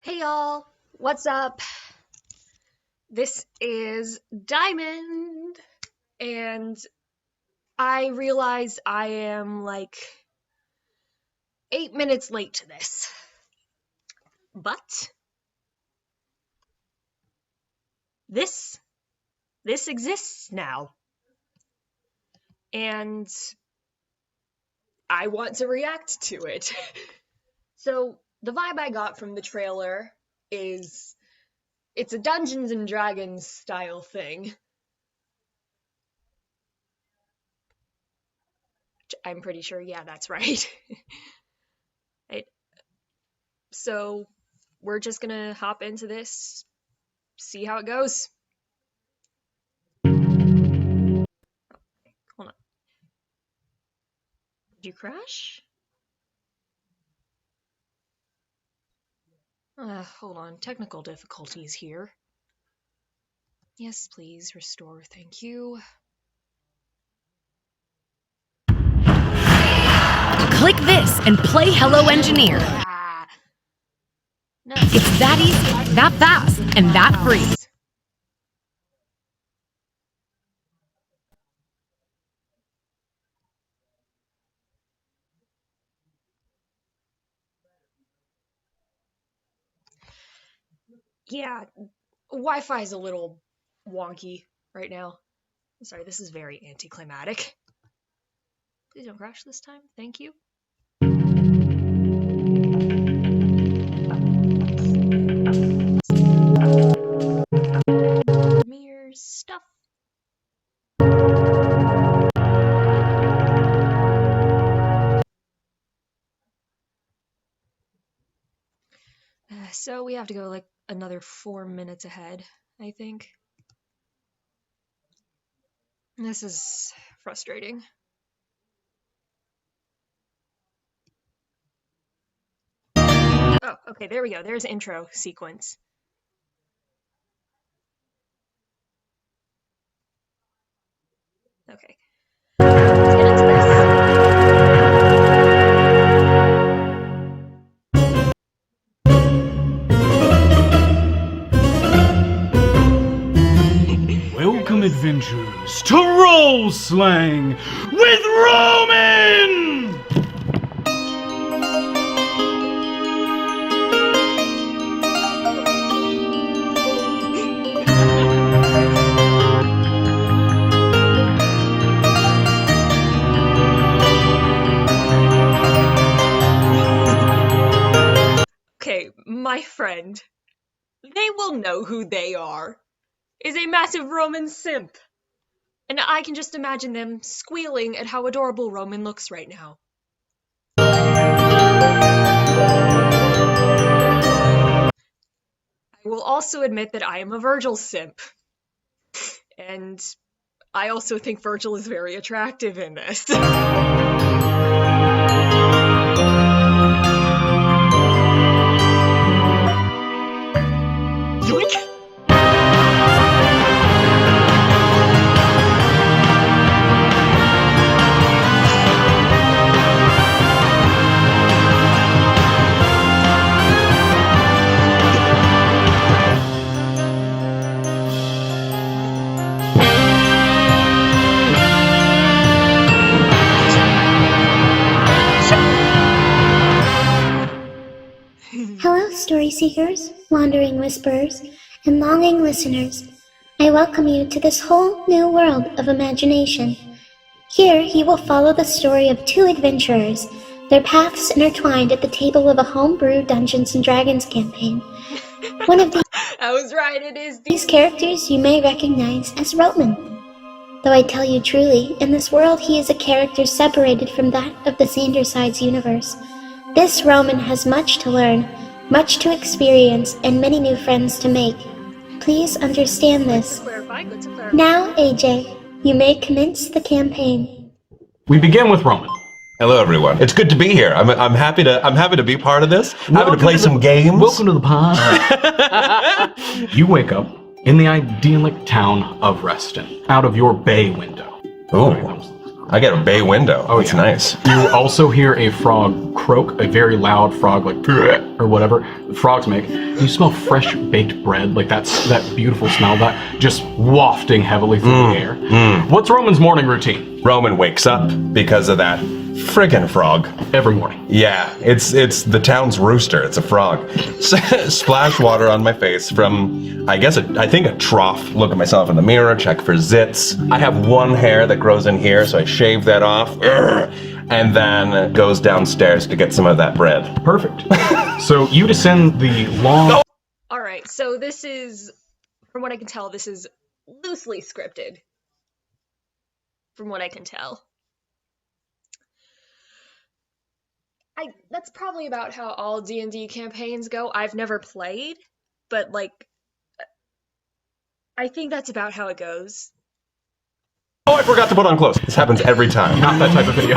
Hey y'all, what's up? This is Diamond, and I realize I am like 8 minutes late to this, but this exists now, and I want to react to it. So the vibe I got from the trailer is it's a Dungeons and Dragons style thing. I'm pretty sure, yeah, that's right. So we're just gonna hop into this, see how it goes. Hold on. Did you crash? Hold on. Technical difficulties here. Yes, please. Restore. Thank you. Click this and play Hello Engineer. No. It's that easy, that fast, and that free. Yeah, Wi-Fi is a little wonky right now. I'm sorry, this is very anticlimactic. Please don't crash this time. Thank you. Mirror stuff. So we have to go like another 4 minutes ahead, I think. This is frustrating. Oh, okay, there we go. There's intro sequence. Okay. Let's get into this. Welcome, adventurers, to Roleslaying with Roman! Okay, my friend, they will know who they are, is a massive Roman-simp. And I can just imagine them squealing at how adorable Roman looks right now. I will also admit that I am a Virgil simp. And I also think Virgil is very attractive in this. Hello, story seekers, wandering whisperers, and longing listeners. I welcome you to this whole new world of imagination. Here you will follow the story of two adventurers, their paths intertwined at the table of a homebrew Dungeons & Dragons campaign. One of I was right, it is these characters you may recognize as Roman. Though I tell you truly, in this world he is a character separated from that of the Sandersides universe. This Roman has much to learn, much to experience, and many new friends to make. Please understand this. Good to clarify. Now, AJ, you may commence the campaign. We begin with Roman. Hello, everyone. It's good to be here. I'm happy to be part of this. Happy to play some games. Welcome to the pod. You wake up in the idyllic town of Reston, out of your bay window. Oh, I get a bay window. Oh, It's yeah. nice. You also hear a frog croak, a very loud frog, like or whatever frogs make. You smell fresh baked bread, like that beautiful smell that just wafting heavily through the air. What's Roman's morning routine? Roman wakes up because of that friggin' frog. Every morning. Yeah, it's the town's rooster. It's a frog. Splash water on my face from, I think a trough. Look at myself in the mirror, check for zits. I have one hair that grows in here, so I shave that off. And then goes downstairs to get some of that bread. Perfect. So you descend the long... Alright, so this is, from what I can tell, this is loosely scripted. From what I can tell. That's probably about how all D&D campaigns go. I've never played, but, like, I think that's about how it goes. Oh, I forgot to put on clothes. This happens every time. Not that type of video.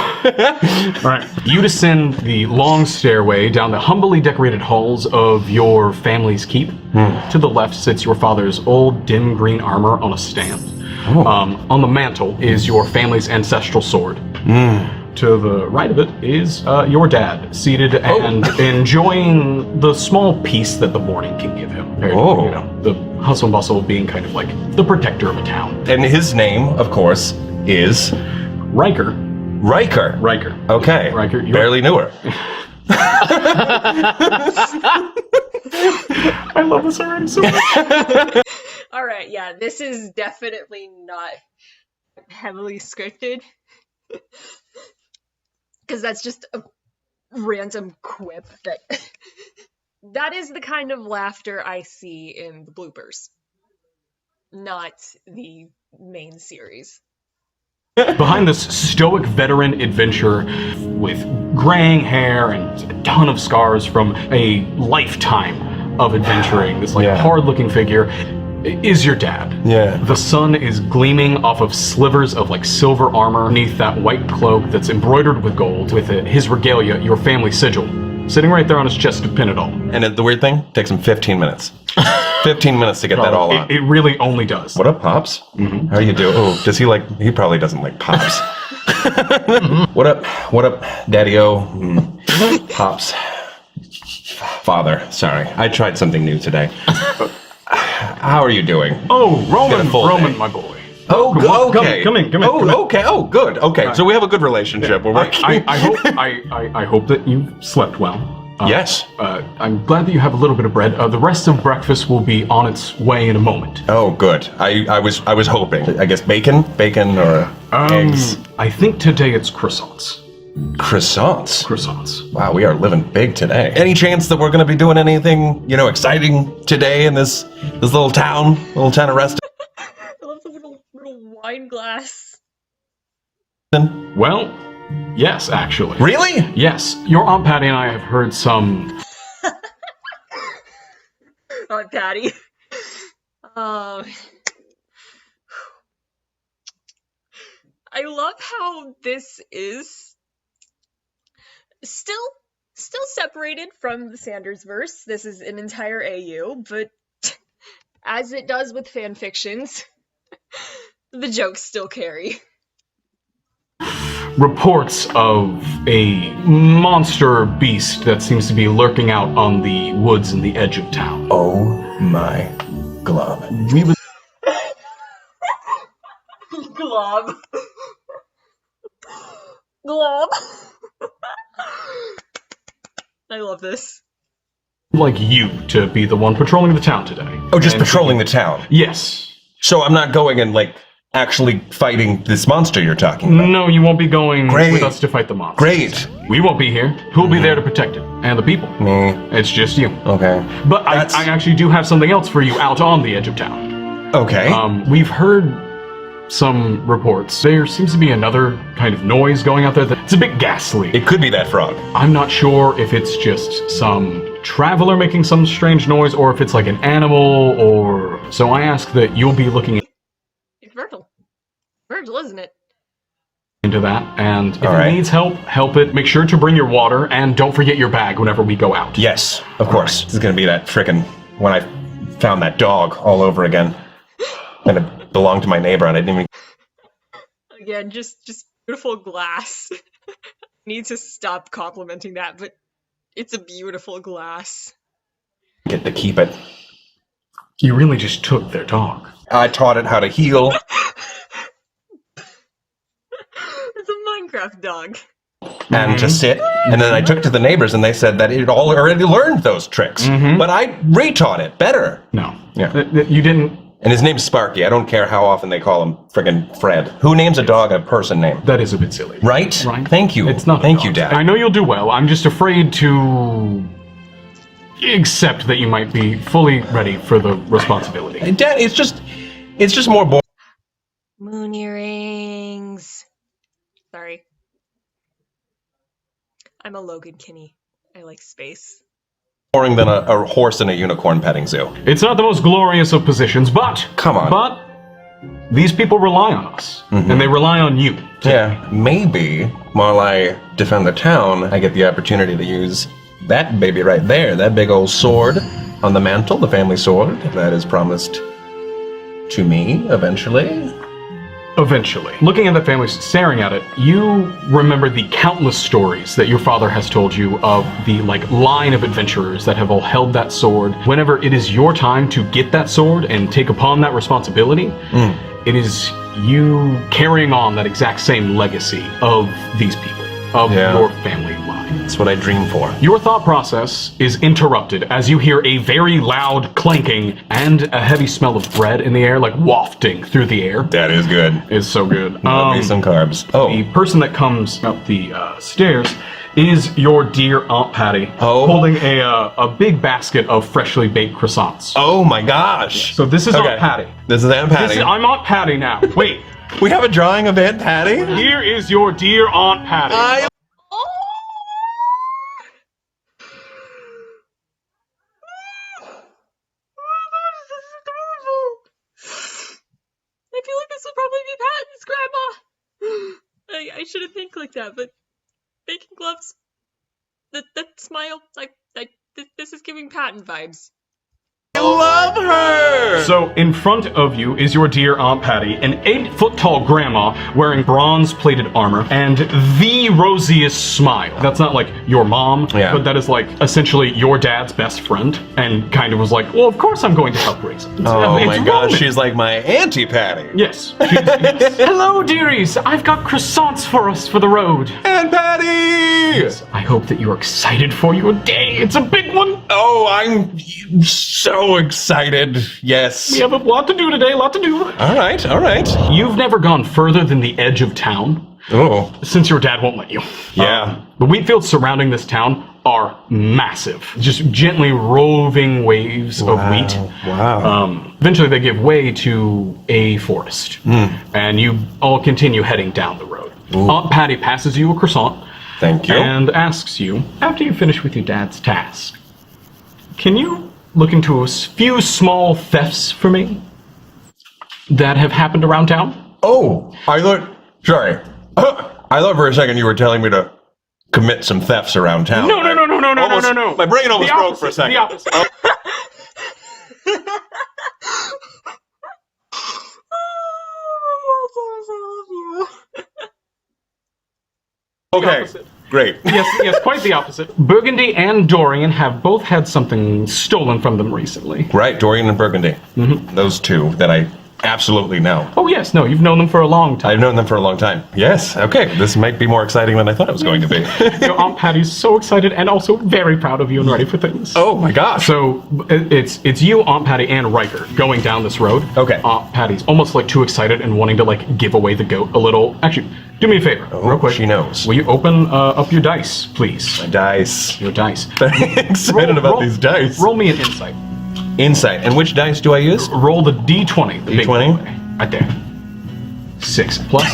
Alright. You descend the long stairway down the humbly decorated halls of your family's keep. To the left sits your father's old dim green armor on a stand. On the mantle is your family's ancestral sword. To the right of it is your dad, seated and enjoying the small peace that the morning can give him. You know, the hustle and bustle being kind of like the protector of a town. And his name, of course, is Riker. Riker. Riker. Okay. Riker, you're- Barely knew her. I love this already so much. Alright, yeah, this is definitely not heavily scripted. Because that's just a random quip that is the kind of laughter I see in the bloopers, not the main series. Behind this stoic veteran adventurer with graying hair and a ton of scars from a lifetime of adventuring, this hard-looking figure, is your dad. Yeah. The sun is gleaming off of slivers of like silver armor beneath that white cloak that's embroidered with gold, with his regalia, your family sigil, sitting right there on his chest to pin it all. And the weird thing, takes him 15 minutes. 15 minutes to get that all on. It really only does. What up, Pops? How you doing? Oh, does he like, he probably doesn't like Pops. What up, Daddy-O? Pops. Father, sorry. I tried something new today. How are you doing? Oh, Roman, day. my boy. Oh, okay. Come in. Oh, okay. Oh, good. Okay, so we have a good relationship. We're working. I hope that you slept well. Yes. I'm glad that you have a little bit of bread. The rest of breakfast will be on its way in a moment. Oh, good. I was hoping. I guess bacon or eggs. I think today it's croissants. Croissants. Wow, we are living big today. Any chance that we're going to be doing anything, exciting today in this little town of rest? I love the little wine glass. Well, yes, actually. Really? Yes. Your Aunt Patty and I have heard some... Aunt Patty. I love how this is still separated from the Sanders verse. This is an entire AU, but as it does with fan fictions, the jokes still carry. Reports of a monster beast that seems to be lurking out on the woods in the edge of town. Oh my glob. We would... Glob. Glob. I love this. like you to be the one patrolling the town today. Oh, just patrolling the town? Yes. So I'm not going and, actually fighting this monster you're talking about? No, you won't be going Great. with us to fight the monster. Great. We won't be here. Who'll be there to protect it? And the people. Me. It's just you. Okay. But I actually do have something else for you out on the edge of town. Okay. We've heard some reports. There seems to be another kind of noise going out there that's a bit ghastly. It could be that frog. I'm not sure if it's just some traveler making some strange noise or if it's like an animal or... So I ask that you'll be looking It's Virgil. Virgil, isn't it? into that, and if All right. it needs help, help it. Make sure to bring your water, and don't forget your bag whenever we go out. Yes, of course. This is gonna be that frickin' when I found that dog all over again. And it belonged to my neighbor and I didn't even... Again, just Beautiful glass. Need to stop complimenting that, but it's a beautiful glass. Get to keep it. You really just took their dog. I taught it how to heal. It's a Minecraft dog. And to sit, and then I took it to the neighbors, and they said that it all already learned those tricks. But I retaught it better. No. Yeah. You didn't. And his name's Sparky. I don't care how often they call him friggin' Fred. Who names a dog a person name? That is a bit silly. Right? Thank you. It's not. Thank you, Dad. I know you'll do well. I'm just afraid to accept that you might be fully ready for the responsibility. Dad, it's just more Moon earrings. Sorry. I'm a Logan Kinney. I like space. boring than a horse in a unicorn petting zoo. It's not the most glorious of positions, but... Come on. But these people rely on us. And they rely on you. Yeah, maybe while I defend the town, I get the opportunity to use that baby right there, that big old sword on the mantle, the family sword, that is promised to me eventually. Eventually. Looking at the family, staring at it, you remember the countless stories that your father has told you of the line of adventurers that have all held that sword. Whenever it is your time to get that sword and take upon that responsibility, it is you carrying on that exact same legacy of these people, of your family line. That's what I dream for. Your thought process is interrupted as you hear a very loud clanking and a heavy smell of bread in the air, wafting through the air. That is good. It's so good. Love me some carbs. The person that comes up the stairs is your dear Aunt Patty, holding a big basket of freshly baked croissants. Oh my gosh! So this is Aunt Patty. This is Aunt Patty. I'm Aunt Patty now. Wait. We have a drawing of Aunt Patty? Here is your dear Aunt Patty. I feel like this would probably be Patty's grandma. I shouldn't think like that, but bacon gloves, that smile, this is giving Patton vibes. I love her! So in front of you is your dear Aunt Patty, an 8-foot-tall grandma wearing bronze-plated armor and the rosiest smile. That's not like your mom, but that is essentially your dad's best friend, and kind of was like, well, of course I'm going to help raise him. Oh my gosh, she's like my Auntie Patty. Yes. Hello, dearies. I've got croissants for us for the road. Aunt Patty! Yes, I hope that you're excited for your day. It's a big one. Oh, I'm so excited. Yes. We have a lot to do today, lot to do. All right, all right. You've never gone further than the edge of town. Oh. Since your dad won't let you. Yeah. The wheat fields surrounding this town are massive. Just gently roving waves of wheat. Wow. Eventually they give way to a forest. And you all continue heading down the road. Aunt Patty passes you a croissant. Thank you. And asks you, after you finish with your dad's task, can you look into a few small thefts for me that have happened around town? Oh, I thought for a second you were telling me to commit some thefts around town. No. My brain almost broke for a second. The opposite. Okay, great. Yes, quite the opposite. Burgundy and Dorian have both had something stolen from them recently. Right, Dorian and Burgundy. Those two that I absolutely know. Oh yes, no, you've known them for a long time. I've known them for a long time. Yes, okay, this might be more exciting than I thought it was going to be. Your Aunt Patty's so excited and also very proud of you and ready for things. Oh my gosh. So it's you, Aunt Patty, and Riker going down this road. Okay. Aunt Patty's almost too excited and wanting to give away the goat a little. Actually, do me a favor, real quick. She knows. Will you open up your dice, please? My dice. Your dice. Excited about these dice. Roll me an insight. Insight. And which dice do I use? Roll the D20. The D20? big boy. Right there. 6 plus.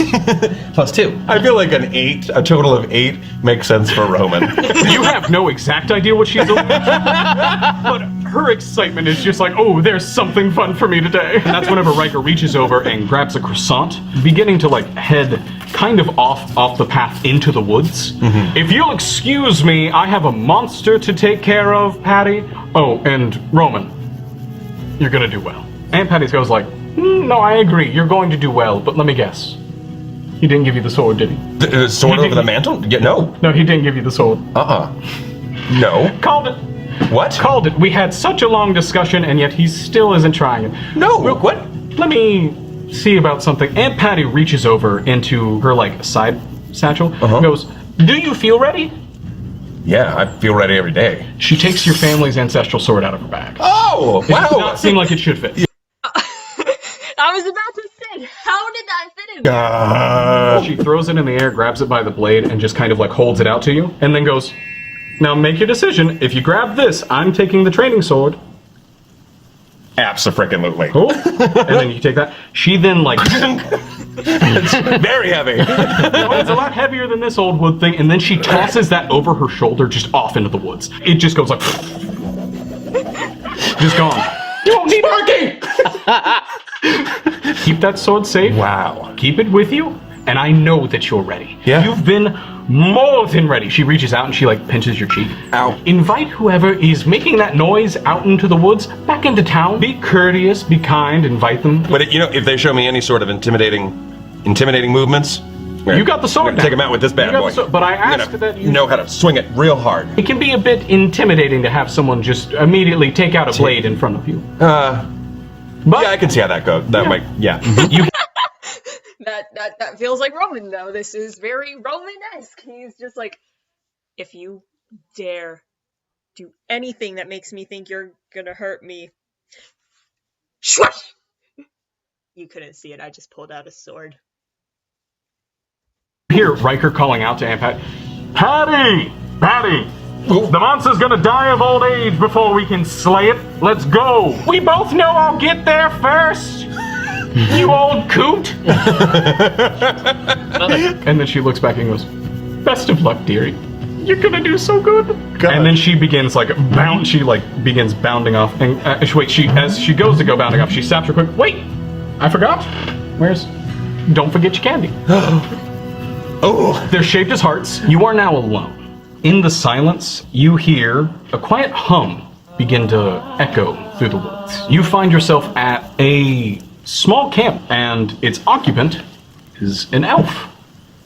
Plus 2. I feel like an 8, a total of 8, makes sense for Roman. You have no exact idea what she's doing, but her excitement is just oh, there's something fun for me today. And that's whenever Riker reaches over and grabs a croissant, beginning to head kind of off the path into the woods. If you'll excuse me, I have a monster to take care of, Patty. Oh, and Roman, you're gonna do well. And Patty goes no, I agree, you're going to do well, but let me guess. He didn't give you the sword, did he? The sword over the mantle? Yeah, no. No, he didn't give you the sword. No. Called it. What? Called it. We had such a long discussion, and yet he still isn't trying it. No. What? Let me see about something. Aunt Patty reaches over into her, like, side satchel and goes, do you feel ready? Yeah, I feel ready every day. She takes your family's ancestral sword out of her bag. Oh, It does not seem like it should fit. I was about to say, how did that fit in there? She throws it in the air, grabs it by the blade, and just kind of like holds it out to you, and then goes, now make your decision. If you grab this, I'm taking the training sword. Abso-freaking-lutely. Oh, and then you take that. She then like... It's very heavy. No, it's a lot heavier than this old wood thing, and then she tosses that over her shoulder just off into the woods. It just goes like... just gone. You won't need marking! Keep that sword safe. Wow. Keep it with you, and I know that you're ready. Yeah. You've been more than ready. She reaches out and she like pinches your cheek. Ow. Invite whoever is making that noise out into the woods, back into town. Be courteous, be kind, invite them. But if they show me any sort of intimidating movements, You got the sword now. Take them out with this bad You got boy. the sword, but I asked that you know how to swing it real hard. It can be a bit intimidating to have someone just immediately take out a blade in front of you. But yeah, I can see how that goes. That might, yeah. You That feels like Roman, though. This is very Roman-esque. He's just like, if you dare do anything that makes me think you're gonna hurt me. Shwash! You couldn't see it, I just pulled out a sword. hear Riker calling out to Aunt Patty, Patty! The monster's gonna die of old age before we can slay it. Let's go! We both know I'll get there first! You old coot! And then she looks back and goes, best of luck, dearie. You're gonna do so good. God. And then she begins begins bounding off. And as she goes to go bounding off, she stops real quick. Wait, I forgot. Don't forget your candy. Oh, they're shaped as hearts. You are now alone. In the silence, you hear a quiet hum begin to echo through the woods. You find yourself at a small camp, and its occupant is an elf.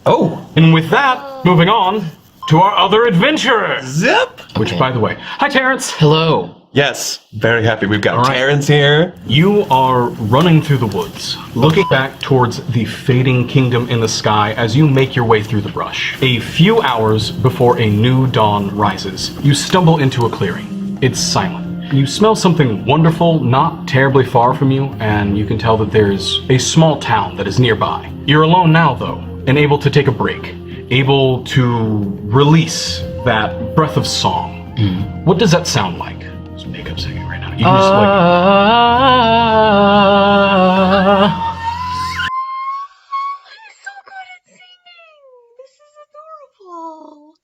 Oh. And with that, moving on to our other adventurer. Zip. Which, by the way, hi, Terrence. Hello. Yes, very happy. We've got All right. Terrence here. You are running through the woods, looking back towards the fading kingdom in the sky as you make your way through the brush. A few hours before a new dawn rises, you stumble into a clearing. It's silent. You smell something wonderful not terribly far from you, and you can tell that there's a small town that is nearby. You're alone now, though, and able to take a break, able to release that breath of song. What does that sound like? Just make up singing right now. You can just He's so good at singing! This is adorable!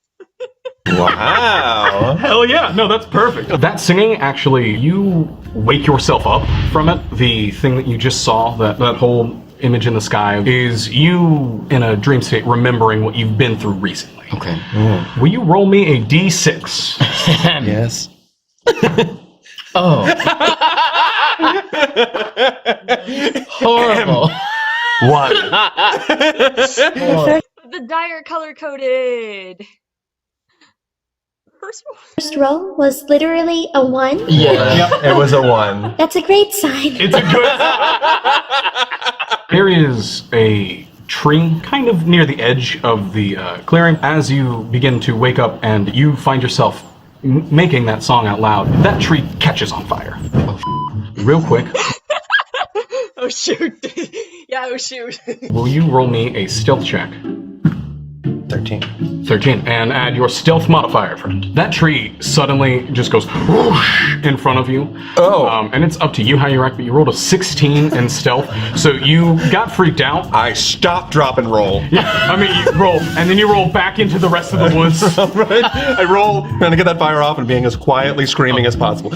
Wow. Hell yeah, no, that's perfect. That singing, actually, you wake yourself up from it. The thing that you just saw, that whole image in the sky, is you in a dream state remembering what you've been through recently. Okay. Will you roll me a d6? Yes. Oh. Horrible. One. The dire color-coded! First roll was literally a 1. Yeah. It was a 1. That's a great sign. It's a good. There is a tree kind of near the edge of the clearing. As you begin to wake up and you find yourself making that song out loud, that tree catches on fire. Real quick. Oh shoot! Yeah, oh shoot! Will you roll me a stealth check? 13. 13, and add your stealth modifier, friend. That tree suddenly just goes whoosh in front of you. Oh. And it's up to you how you react, but you rolled a 16 in stealth, so you got freaked out. I stopped, drop, and roll. Yeah, I mean, you roll, and then you roll back into the rest of the woods. Right? I roll, trying to get that fire off and being as quietly screaming as possible.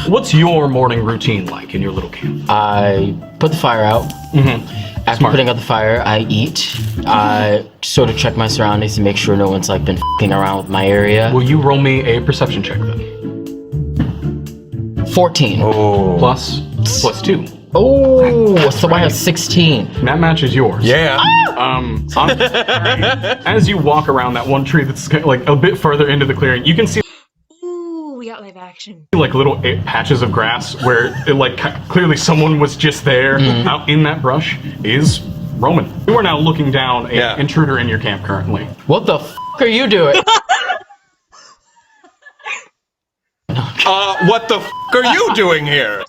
What's your morning routine like in your little camp? I put the fire out. Mm-hmm. After putting out the fire, I eat. I sort of check my surroundings to make sure no one's been f***ing around with my area. Will you roll me a perception check then? 14. Oh. Plus 2. Oh, so I have 16. That matches yours. Yeah. As you walk around that one tree that's like a bit further into the clearing, you can see Ooh, we got live action. like little patches of grass where it, like clearly someone was just there. Out in that brush is Roman. You are now looking down an intruder in your camp currently. What the f are you doing? What the f are you doing here?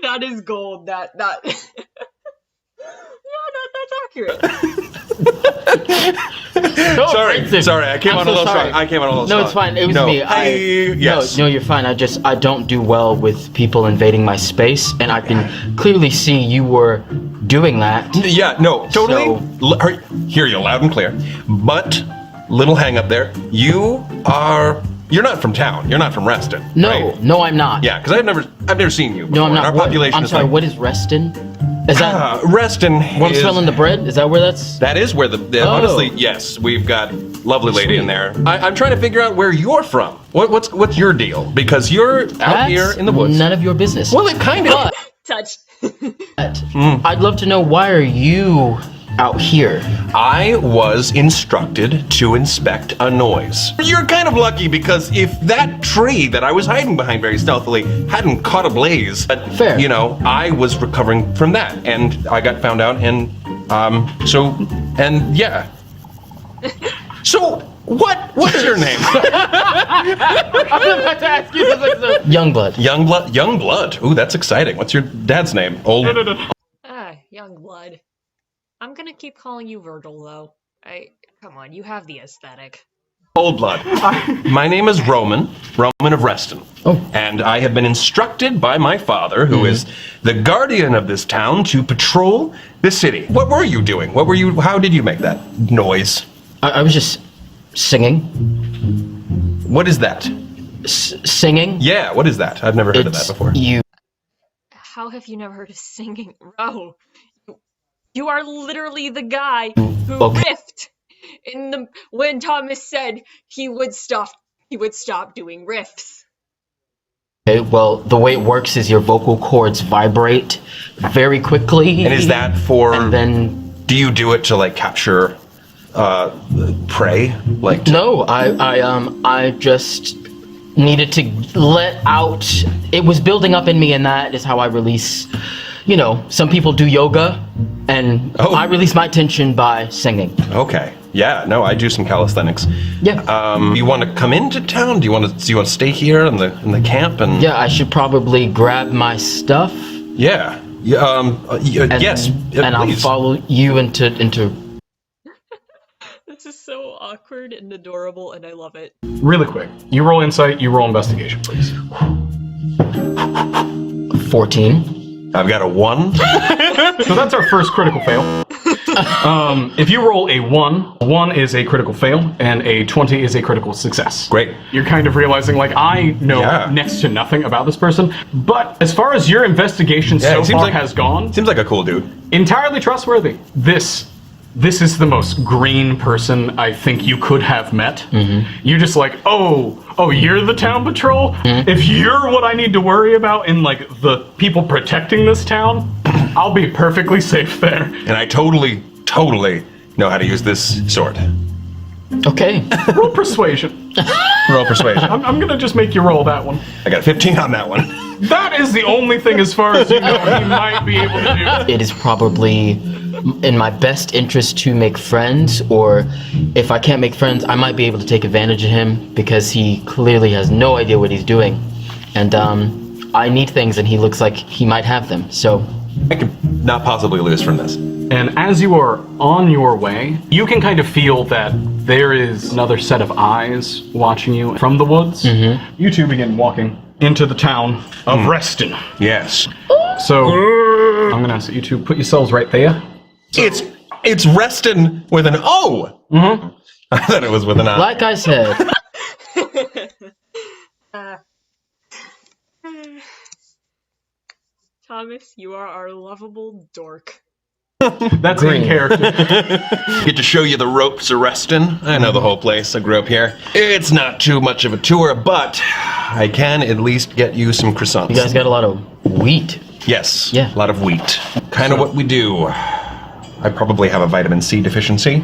That is gold. That. Yeah, that's accurate. Sorry, I came on a little strong. No, it's fine. It was me. Yes. No, you're fine. I don't do well with people invading my space, and I can clearly see you were doing that. Yeah, no, totally. Hear you loud and clear. But little hang up there. You're not from town. You're not from Reston. No, right? No, I'm not. Yeah, because I've never seen you before. No, I'm not. Our population I'm is sorry. like, What is Reston? Is that Reston? one selling the bread? Is that where that's? That is where honestly, yes, we've got lovely lady in there. I'm trying to figure out where you're from. What's your deal? Because you're out here in the woods. None of your business. Well, it kind of. Touch. I'd love to know, why are you out here? I was instructed to inspect a noise. You're kind of lucky, because if that tree that I was hiding behind very stealthily hadn't caught ablaze, Fair. You know, I was recovering from that, and I got found out, and yeah. So what's your name? I'm about to ask you this. Youngblood. Youngblood. Ooh, that's exciting. What's your dad's name? Youngblood. I'm gonna keep calling you Virgil, though. Come on, you have the aesthetic. Old blood. My name is Roman of Reston. Oh. And I have been instructed by my father, who is the guardian of this town, to patrol the city. What were you doing? How did you make that noise? I was just singing. What is that? Singing? Yeah, what is that? I've never heard of that before. How have you never heard of singing? Ro, you are literally the guy who riffed when Thomas said he would stop doing riffs. Okay, well, the way it works is your vocal cords vibrate very quickly. And is that for... And then... Do you do it to, like, capture prey? Like... No, I just needed to let out... It was building up in me, and that is how I release... You know, some people do yoga, and I release my tension by singing. Okay. Yeah, no, I do some calisthenics. Yeah. Do you want to come into town? Do you want to stay here in the camp? And yeah, I should probably grab my stuff. Yeah. Yes. And I'll follow you into. This is so awkward and adorable, and I love it. Really quick, you roll insight, you roll investigation, please. 14. I've got a 1. So that's our first critical fail. If you roll a 1 is a critical fail, and a 20 is a critical success. Great. You're kind of realizing, like, I know next to nothing about this person, but as far as your investigation so far has gone... Seems like a cool dude. Entirely trustworthy. This is the most green person I think you could have met. You're just like, oh, you're the town patrol? If you're what I need to worry about in, like, the people protecting this town, I'll be perfectly safe there. And I totally know how to use this sword. Okay. Roll persuasion. Roll persuasion. I'm gonna just make you roll that one. I got a 15 on that one. That is the only thing, as far as you know, he might be able to do. It is probably in my best interest to make friends, or if I can't make friends, I might be able to take advantage of him, because he clearly has no idea what he's doing. And I need things, and he looks like he might have them, so... I could not possibly lose from this. And as you are on your way, you can kind of feel that there is another set of eyes watching you from the woods. You two begin walking into the town of Reston. Yes. So, I'm gonna ask you to put yourselves right there. It's Reston with an O! I thought it was with an I. Like I said... Thomas, you are our lovable dork. That's in character. Get to show you the ropes of Reston. I know the whole place. I grew up here. It's not too much of a tour, but I can at least get you some croissants. You guys got a lot of wheat. Yes. Yeah. A lot of wheat. Kind of what we do. I probably have a vitamin C deficiency.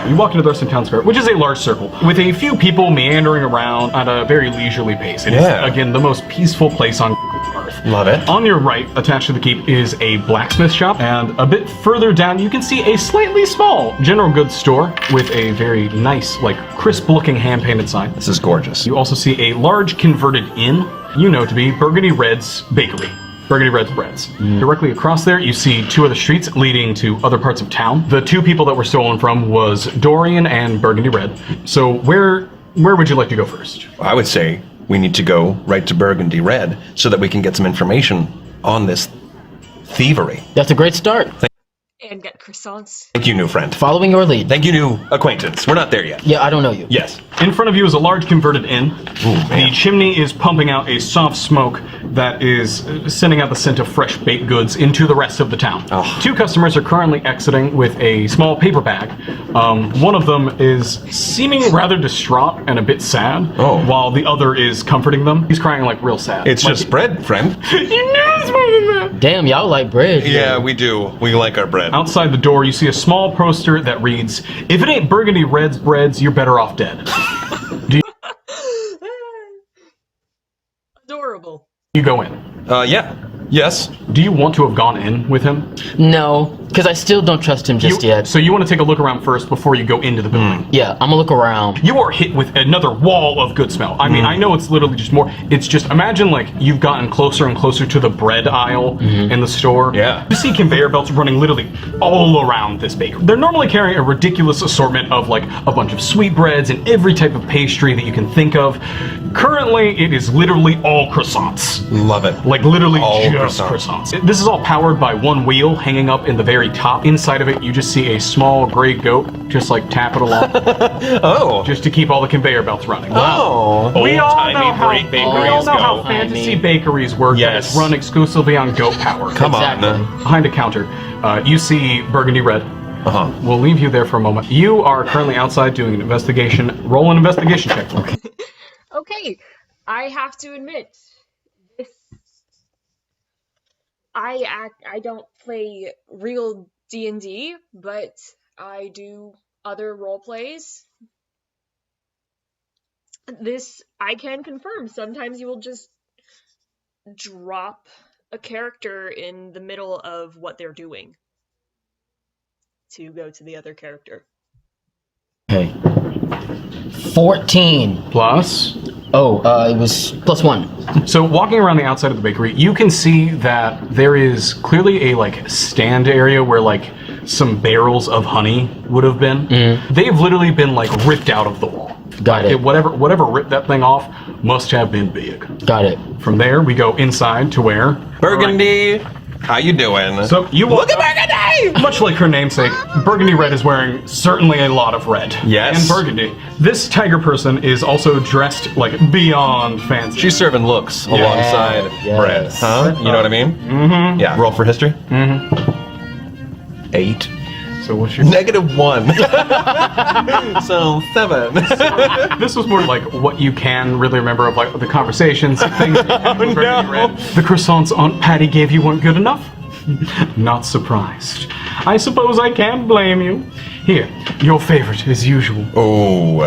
You walk into the Thurston Town Square, which is a large circle, with a few people meandering around at a very leisurely pace. It is, again, the most peaceful place on Earth. Love it. On your right, attached to the keep, is a blacksmith shop, and a bit further down, you can see a slightly small general goods store with a very nice, like, crisp-looking hand-painted sign. This is gorgeous. You also see a large converted inn, you know to be Burgundy Red's Bakery. Burgundy Red's Breads. Directly across there, you see two other streets leading to other parts of town. The two people that were stolen from was Dorian and Burgundy Red. So where would you like to go first? I would say we need to go right to Burgundy Red so that we can get some information on this thievery. That's a great start. And get croissants. Thank you, new friend. Following your lead. Thank you, new acquaintance. We're not there yet. Yeah, I don't know you. Yes. In front of you is a large converted inn. The chimney is pumping out a soft smoke that is sending out the scent of fresh baked goods into the rest of the town. Oh. Two customers are currently exiting with a small paper bag. One of them is seeming rather distraught and a bit sad, while the other is comforting them. He's crying like real sad. It's like, just bread, friend. You knew this more than that. Damn, y'all like bread. Yeah, we do. We like our bread. Outside the door, you see a small poster that reads, "If it ain't Burgundy Red's breads, you're better off dead." Adorable. You go in. Yeah. Yes. Do you want to have gone in with him? No, because I still don't trust him just yet. So you want to take a look around first before you go into the building? Yeah, I'm gonna look around. You are hit with another wall of good smell. I mean, I know it's literally just more. It's just, imagine like you've gotten closer and closer to the bread aisle in the store. Yeah. You see conveyor belts running literally all around this bakery. They're normally carrying a ridiculous assortment of like a bunch of sweetbreads and every type of pastry that you can think of. Currently, it is literally all croissants. Love it. Like literally All just croissants. This is all powered by one wheel hanging up in the very top. Inside of it, you just see a small gray goat just like tap it along. Oh. Just to keep all the conveyor belts running. Oh. We all Old-timey know how, great we all bakeries know how go. fantasy bakeries work. Yes. That it's run exclusively on goat power. Come Exactly. on. Behind a counter, you see Burgundy Red. We'll leave you there for a moment. You are currently outside doing an investigation. Roll an investigation check for me. Okay, I have to admit, this I don't play real D&D, but I do other role plays. This I can confirm. Sometimes you will just drop a character in the middle of what they're doing to go to the other character. Okay. 14. Plus. Oh, it was +1. So walking around the outside of the bakery, you can see that there is clearly a like stand area where like some barrels of honey would have been. They've literally been like ripped out of the wall. Got it. Whatever ripped that thing off must have been big. Got it. From there, we go inside to where Burgundy. How you doing? So you Look at Burgundy! Much like her namesake, Burgundy Red is wearing certainly a lot of red. Yes. And Burgundy. This tiger person is also dressed like beyond fancy. She's serving looks alongside yes. bread. Huh? You know what I mean? Mm-hmm. Yeah. Roll for history. Mm-hmm. 8. So what's your -1. So 7. This was more like what you can really remember of like the conversations and things that you had with Burgundy Red. The croissants Aunt Patty gave you weren't good enough? Not surprised. I suppose I can't blame you. Here, your favorite as usual. Oh.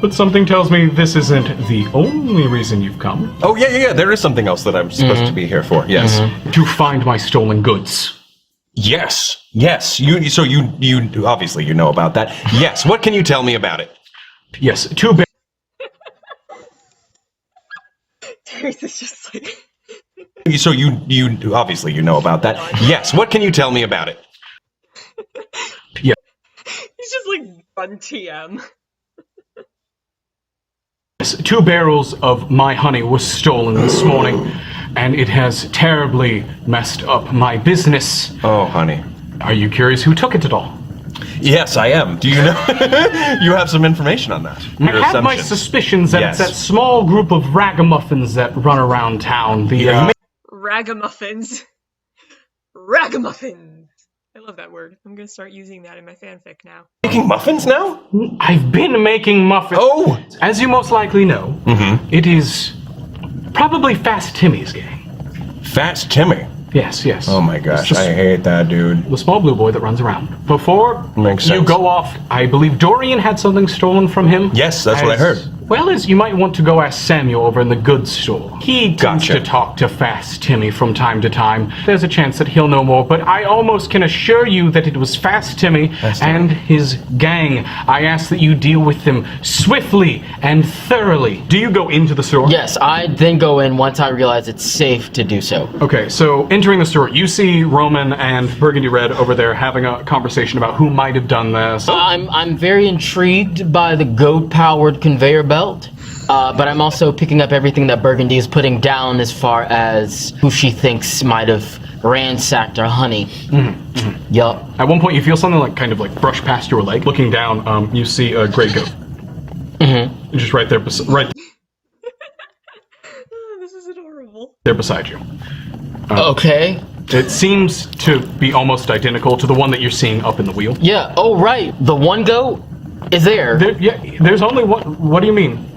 But something tells me this isn't the only reason you've come. Oh, yeah. There is something else that I'm supposed to be here for. Yes. To find my stolen goods. Yes. You obviously you know about that. Yes. What can you tell me about it? Yes, 2 barrels. Darius is just like... So you obviously you know about that. Yes. What can you tell me about it? Yeah. He's just like fun TM. Yes, 2 barrels of my honey was stolen this morning, and it has terribly messed up my business. Oh, honey. Are you curious who took it at all? Yes, I am. Do you know? You have some information on that. I have my suspicions that it's that small group of ragamuffins that run around town. Ragamuffins. Ragamuffins! I love that word. I'm gonna start using that in my fanfic now. Making muffins now? I've been making muffins. Oh! As you most likely know, it is Probably Fast Timmy's gang. Fast Timmy. Yes, yes. Oh my gosh, I hate that dude. The small blue boy that runs around. Before Makes you sense. go off, I believe Dorian had something stolen from him. Yes, that's what I heard. Well as you might want to go ask Samuel over in the goods store. He tends Gotcha. to talk to Fast Timmy from time to time. There's a chance that he'll know more, but I almost can assure you that it was Fast Timmy and his gang. I ask that you deal with them swiftly and thoroughly. Do you go into the store? Yes, I then go in once I realize it's safe to do so. Okay, so entering the store, you see Roman and Burgundy Red over there having a conversation about who might have done this. I'm very intrigued by the goat-powered conveyor belt, but I'm also picking up everything that Burgundy is putting down as far as who she thinks might have ransacked our honey. Yup. At one point, you feel something like kind of like brush past your leg. Looking down, you see a gray goat. Just right there, right This is adorable. there beside you. Okay. It seems to be almost identical to the one that you're seeing up in the wheel. Yeah. Oh, right. The one goat is there. There's only one. What do you mean?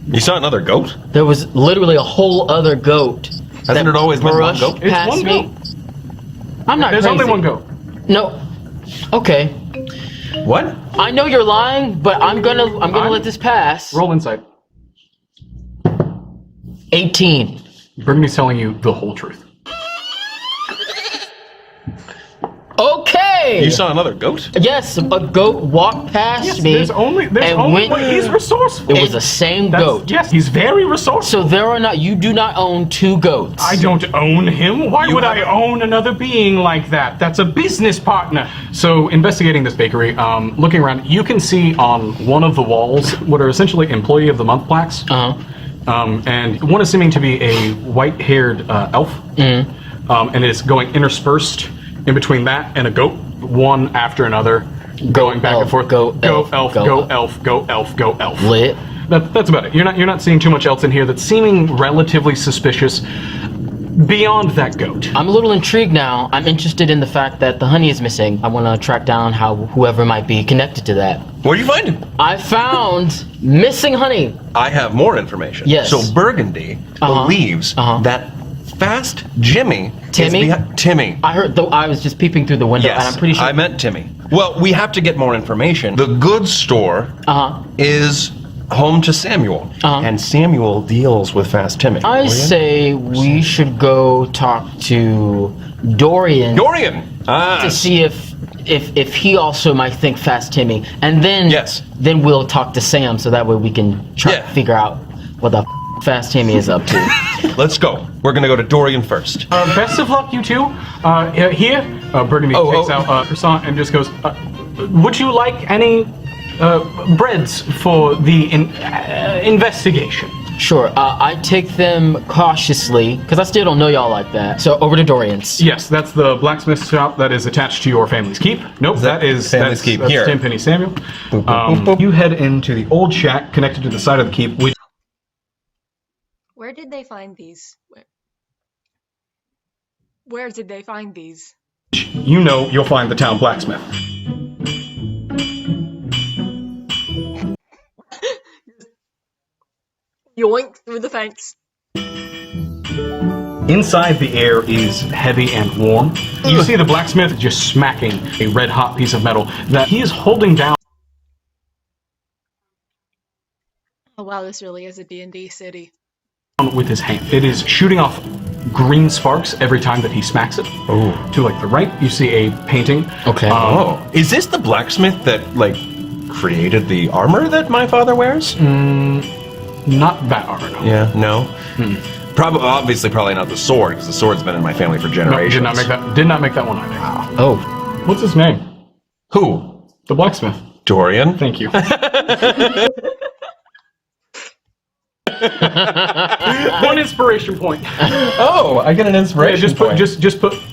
You saw another goat? There was literally a whole other goat. Hasn't it always been one goat? It's Past one me. goat. I'm not There's crazy. only one goat. No. Okay. What? I know you're lying, but I'm gonna let this pass. Roll insight. 18. Burgundy's telling you the whole truth. Okay. You saw another goat? Yes, a goat walked past me. There's only and went- he's resourceful. It was the same goat. Yes, he's very resourceful. So you do not own two goats. I don't own him. Why would I own another being like that? That's a business partner. So, investigating this bakery, looking around, you can see on one of the walls what are essentially Employee of the Month plaques. And one is seeming to be a white-haired elf. And it's going interspersed in between that and a goat, one after another, going back and forth. Go elf, go elf, go elf, go elf. Lit. That's about it. You're not seeing too much else in here that's seeming relatively suspicious beyond that goat. I'm a little intrigued now. I'm interested in the fact that the honey is missing. I want to track down whoever might be connected to that. Where'd you find him? I found missing honey. I have more information. Yes. So Burgundy believes that Fast Jimmy Timmy? Timmy. I heard, though I was just peeping through the window, Yes, and I'm pretty sure. I meant Timmy. Well, we have to get more information. The goods store is home to Samuel, and Samuel deals with Fast Timmy. I say we should go talk to Dorian. To see if he also might think Fast Timmy, and then then we'll talk to Sam so that way we can try to figure out what the Fast Timmy is up to. Let's go. We're gonna go to Dorian first. Best of luck, you two. Here, Burgundy takes out a croissant and just goes, would you like any breads for the investigation? Sure. I take them cautiously, because I still don't know y'all like that. So over to Dorian's. Yes, that's the blacksmith shop that is attached to your family's keep. Nope, that is family's keep. That's Here. Tenpenny Samuel. You head into the old shack connected to the side of the keep, which Where did they find these? Where did they find these? you know you'll find the town blacksmith. Yoink through the fence. Inside, the air is heavy and warm. You see the blacksmith just smacking a red-hot piece of metal that he is holding down Oh wow, this really is a D&D city. with his hand. It is shooting off green sparks every time that he smacks it. Oh. To like the right, you see a painting. Okay. Is this the blacksmith that created the armor that my father wears? Not that armor, no. Yeah. No. Obviously, probably not the sword, because the sword's been in my family for No, generations. did not make that one either. Oh. What's his name? Who? The blacksmith. Dorian. Thank you. One inspiration point. Oh, I get an inspiration Just put point.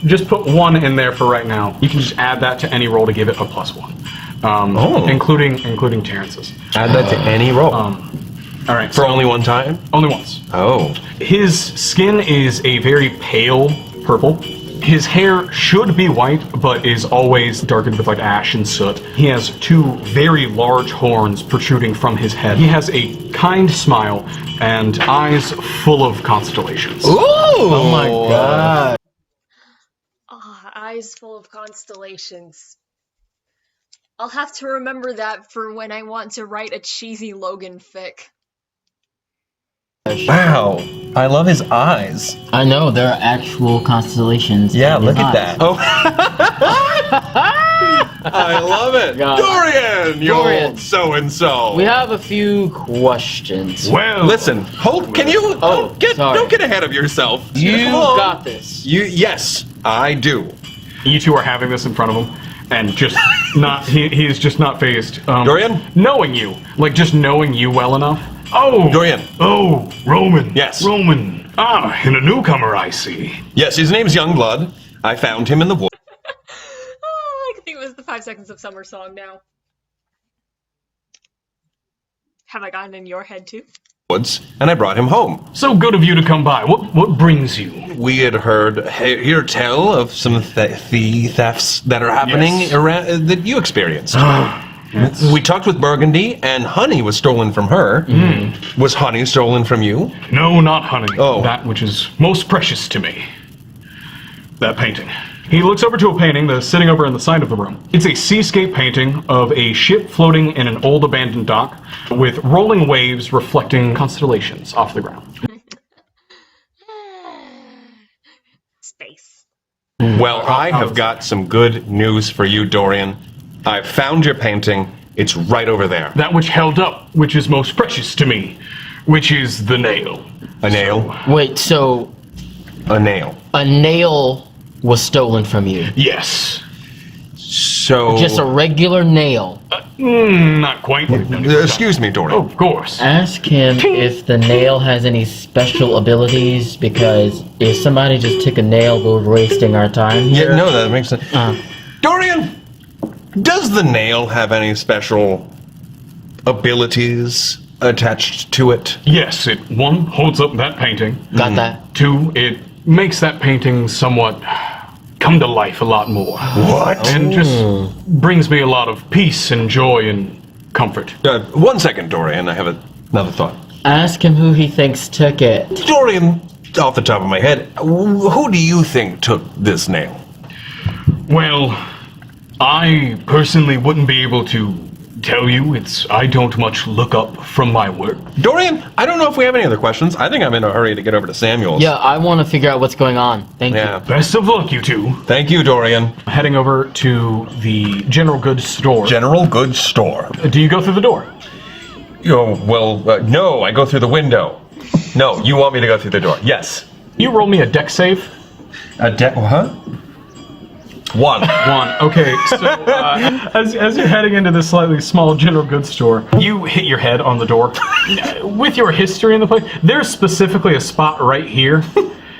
just put one in there for right now. You can just add that to any roll to give it a +1, including Terrence's. Add that to any roll. All right. For only one time? Only once. Oh. His skin is a very pale purple. His hair should be white, but is always darkened with like ash and soot. He has 2 very large horns protruding from his head. He has a kind smile and eyes full of constellations. Ooh! Oh my god. Eyes full of constellations. I'll have to remember that for when I want to write a cheesy Logan fic. Wow, I love his eyes. I know, there are actual constellations. Yeah, in look his at eyes. that. Oh. I love it. God. Dorian, you Dorian. old so-and-so. We have a few questions. Well, Listen, hold, can you, Oh, sorry. don't get ahead of yourself. You Come on. got this. Yes, I do. you 2 are having this in front of him, and just not, he is just not phased. Dorian? Knowing you, like just knowing you well enough. Oh! Dorian. Oh, Roman. Yes. Roman. Ah, and a newcomer, I see. Yes, his name's Youngblood. I found him in the woods. I think it was the 5 Seconds of Summer song now. Have I gotten in your head too? And I brought him home. So good of you to come by. What brings you? We had hear tell of some thefts that are happening Yes. around that you experienced. We talked with Burgundy, and honey was stolen from her. Was honey stolen from you? No, not honey. Oh. That which is most precious to me. That painting. He looks over to a painting that's sitting over in the side of the room. It's a seascape painting of a ship floating in an old abandoned dock with rolling waves reflecting constellations off the ground. Space. Well, I have got some good news for you, Dorian. I found your painting. It's right over there. That which held up, which is most precious to me, which is the nail. A nail? Wait, so A nail. a nail was stolen from you? Yes. So... Just a regular nail? Not quite. excuse me, Dorian. Oh, of course. Ask him if the nail has any special abilities, because if somebody just took a nail, we're wasting our time here. Yeah, no, that makes sense. Dorian, does the nail have any special abilities attached to it? Yes, it, 1, holds up that painting. Got that? 2, it makes that painting somewhat come to life a lot more. What? And just brings me a lot of peace and joy and comfort. 1 second, Dorian. I have another thought. Ask him who he thinks took it. Dorian, off the top of my head, who do you think took this nail? Well, I personally wouldn't be able to tell you. I don't much look up from my work. Dorian, I don't know if we have any other questions. I think I'm in a hurry to get over to Samuel's. Yeah, I want to figure out what's going on. Thank you. Best of luck, you 2. Thank you, Dorian. Heading over to the general goods store. General goods store. Do you go through the door? No, I go through the window. No, you want me to go through the door. Yes. You roll me a deck save. A deck, huh? 1. 1. Okay, so as you're heading into this slightly small general goods store, you hit your head on the door. With your history in the place, there's specifically a spot right here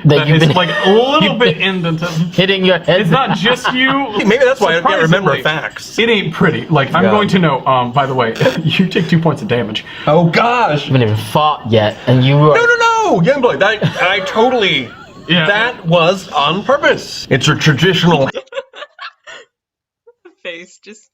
that you've is been- like a little bit indented. Hitting your head. It's not just you. Maybe that's why I can't remember Surprisingly, facts. It ain't pretty. Like, I'm Yeah. going to know, by the way, you take 2 points of damage. Oh, gosh. haven't even fought yet, and you were... No, Youngblood, I totally... Yeah. That was on purpose. It's a traditional... Face just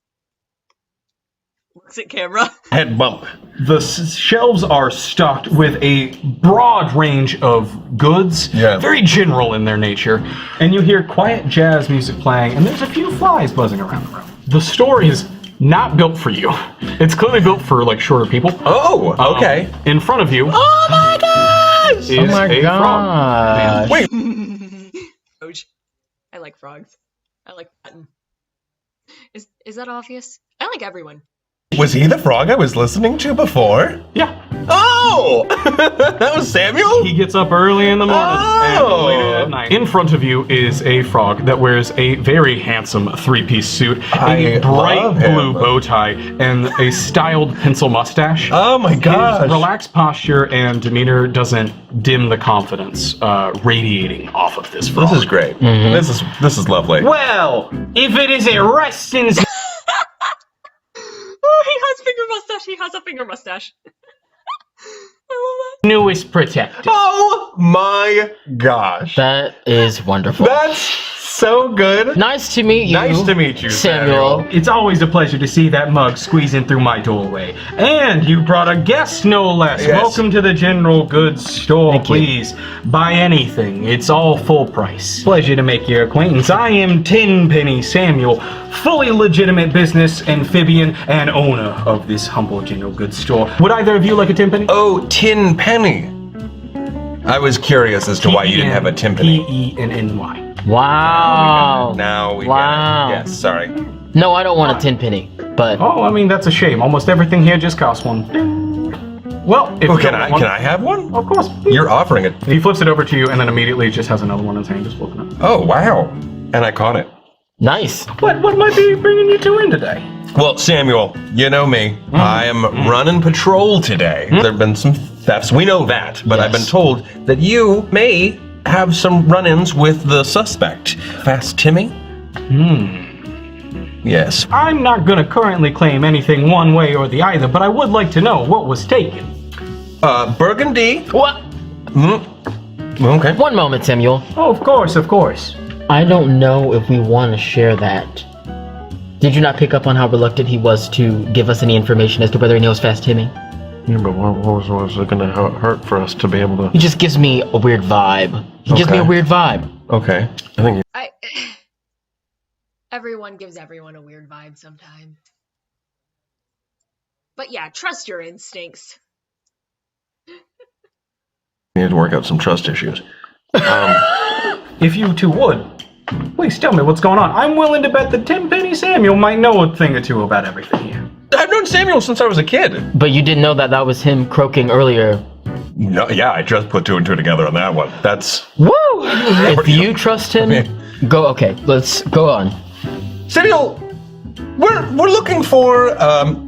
looks at camera. head bump. The shelves are stocked with a broad range of goods, Yeah. very general in their nature, and you hear quiet jazz music playing, and there's a few flies buzzing around the room. The store is not built for you. It's clearly built for like shorter people. Oh, okay. In front of you Oh my gosh! is Oh my a frog. god. Wait, Ouch. I like frogs. I like button. Is that obvious? I like everyone. was he the frog I was listening to before? Yeah. Oh! That was Samuel? He gets up early in the morning and Oh. later at night. In front of you is a frog that wears a very handsome 3-piece suit, I a bright love him. blue bow tie, and a styled pencil mustache. Oh my gosh. His relaxed posture and demeanor doesn't dim the confidence radiating off of this frog. This is great. This is lovely. Well, if it is a resting... Oh, he has finger mustache. He has a finger mustache. I love newest protector. Oh my gosh. That is wonderful. That's so good. Nice to meet you. Nice to meet you, Samuel. It's always a pleasure to see that mug squeezing through my doorway. And you brought a guest, no less. Yes. Welcome to the general goods store. Thank you. Please buy anything. It's all full price. Pleasure to make your acquaintance. I am Tenpenny Samuel, fully legitimate business amphibian and owner of this humble general goods store. Would either of you like a tenpenny? Oh, Tin Penny. I was curious as to why you didn't have a timpani. Penny. Wow. Now we Wow. get it. Yes, sorry. No, I don't want a tin penny, but Oh, I mean, that's a shame. Almost everything here just costs one. Well, if Oh, you can don't I want- can I have one? Of course. You're offering it. He flips it over to you and then immediately just has another one in his hand just woken up. Oh, wow. And I caught it. nice. What might be bringing you two in today? Well, Samuel, you know me. I am running patrol today. There have been some thefts. We know that. But I've been Yes. told that you may have some run-ins with the suspect. Fast Timmy? Yes. I'm not gonna currently claim anything one way or the other, but I would like to know what was taken. Burgundy. What? Okay. One moment, Samuel. Oh, of course. I don't know if we want to share that. Did you not pick up on how reluctant he was to give us any information as to whether he knows Fast Timmy? Yeah, but what was it going to hurt for us to be able to... He just gives me a weird vibe. He gives me a Okay. weird vibe. Okay. I think... Everyone gives everyone a weird vibe sometimes. But yeah, trust your instincts. We need to work out some trust issues. If you two would, please tell me what's going on. I'm willing to bet that Tenpenny Samuel might know a thing or two about everything here. I've known Samuel since I was a kid. But you didn't know that that was him croaking earlier. No, yeah, I just put two and two together on that one. That's... Woo! If you trust him, go. Okay, let's go on. Samuel, we're looking for